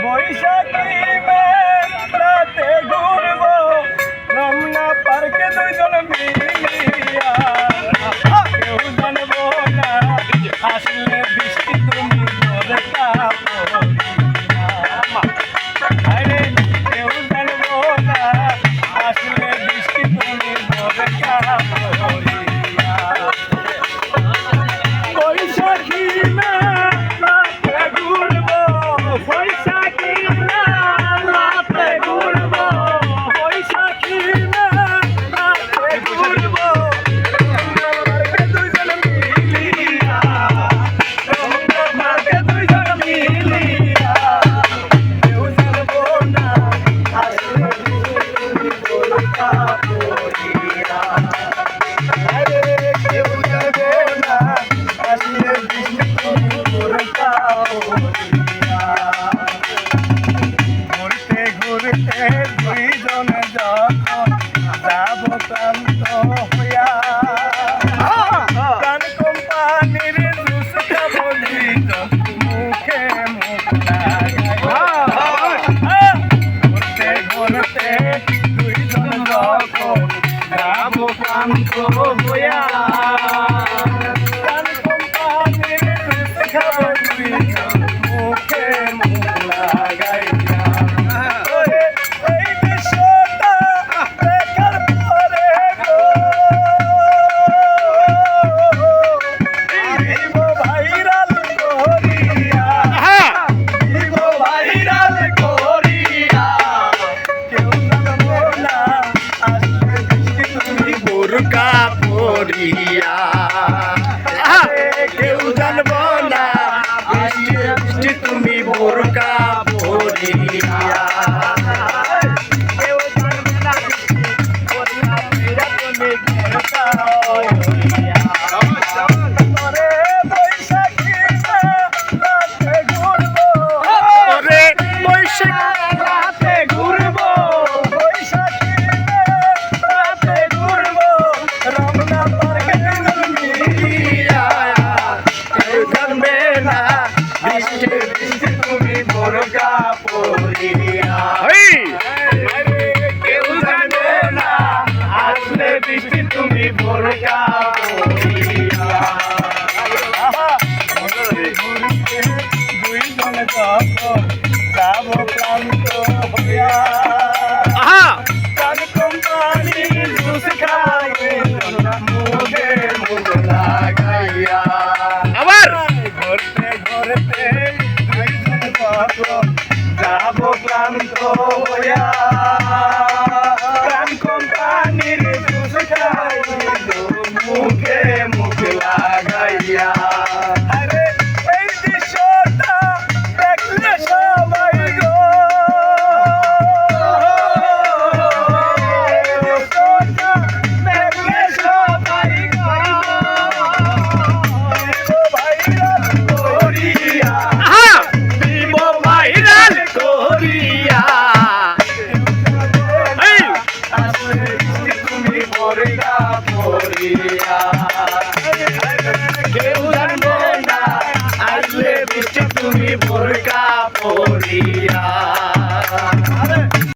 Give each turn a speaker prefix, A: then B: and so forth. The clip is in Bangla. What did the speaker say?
A: বৈশাখী রাতে ঘুরবো রমনা পার্কে দুইজন মিলিয়া কেউ জানবো না আসলে বৃষ্টি তুমি বরকা আরে কেউ জানবো না আসলে বৃষ্টি তুমি বরকা বৈশাখী রাতে ঘুরবো বৈশাখী রাতে ঘুরবো বৈশাখী রাতে ঘুরবো দুইজন মিলিয়া মার্কে দুইজন মিলিয়া কেউ জানবো না আসলে বরকা পড়িয়া আরে কেউ জানবো না আসলে বৃষ্টি তুমি বরকা পড়িয়া ঘুরতে ঘুরতে দুইজন যখন যাব ক্লান্ত হইয়া প্রাণ কোম্পানির জুস খাবো দুইজন মুখে মুখ লাগাইয়া ঘুরতে ঘুরতে দুইজন যখন যাব ক্লান্ত হইয়া প্রাণ কোম্পানির জুস খাবো দুইজন মুখে মুখ লাগাইয়া এই বিষয়টা দেখার পরে দিব ভাইরাল করিয়া দিব ভাইরাল করিয়া কেউ জানবো না আসলে বৃষ্টি তুমি বোরকা পড়িয়া কেউ জানবো না বৃষ্টি তুমি বোরকা পড়িয়া কেউ জানবে না তুমি বোরকা পড়িয়া ওরে বৈশাখী রাতে ঘুরবো ওরে বৈশাখী রাতে ঘুরবো বৈশাখী রাতে ঘুরবো রমনা পার্কে দুজন মিলিয়া কেউ জানবে না বৃষ্টি বৃষ্টি তুমি বরকা পড়িয়া কেউ জানবে না আসলে বৃষ্টি তুমি বরকা পড়িয়া ঘুরতে দুইজন যখন যাব ক্লান্ত হইয়া প্রাণ কোম্পানির জুস খাইবে মুখে মুখ লাগাইয়া ঘুরতে ঘুরতে দুইজন যখন যাব ক্লান্ত হইয়া প্রাণ কোম্পানির জুস খাইবে মুখে মুখ লাগাইয়া আরে এই দৃশ্যটা দেখলে সবাই গো দেখলে সবাই গো ভাইরাল করিয়া দিব ভাইরাল করিয়া তুমি বরকা পড়িয়া কেউ জানবো না আসলে বৃষ্টি তুমি বরকা পড়িয়া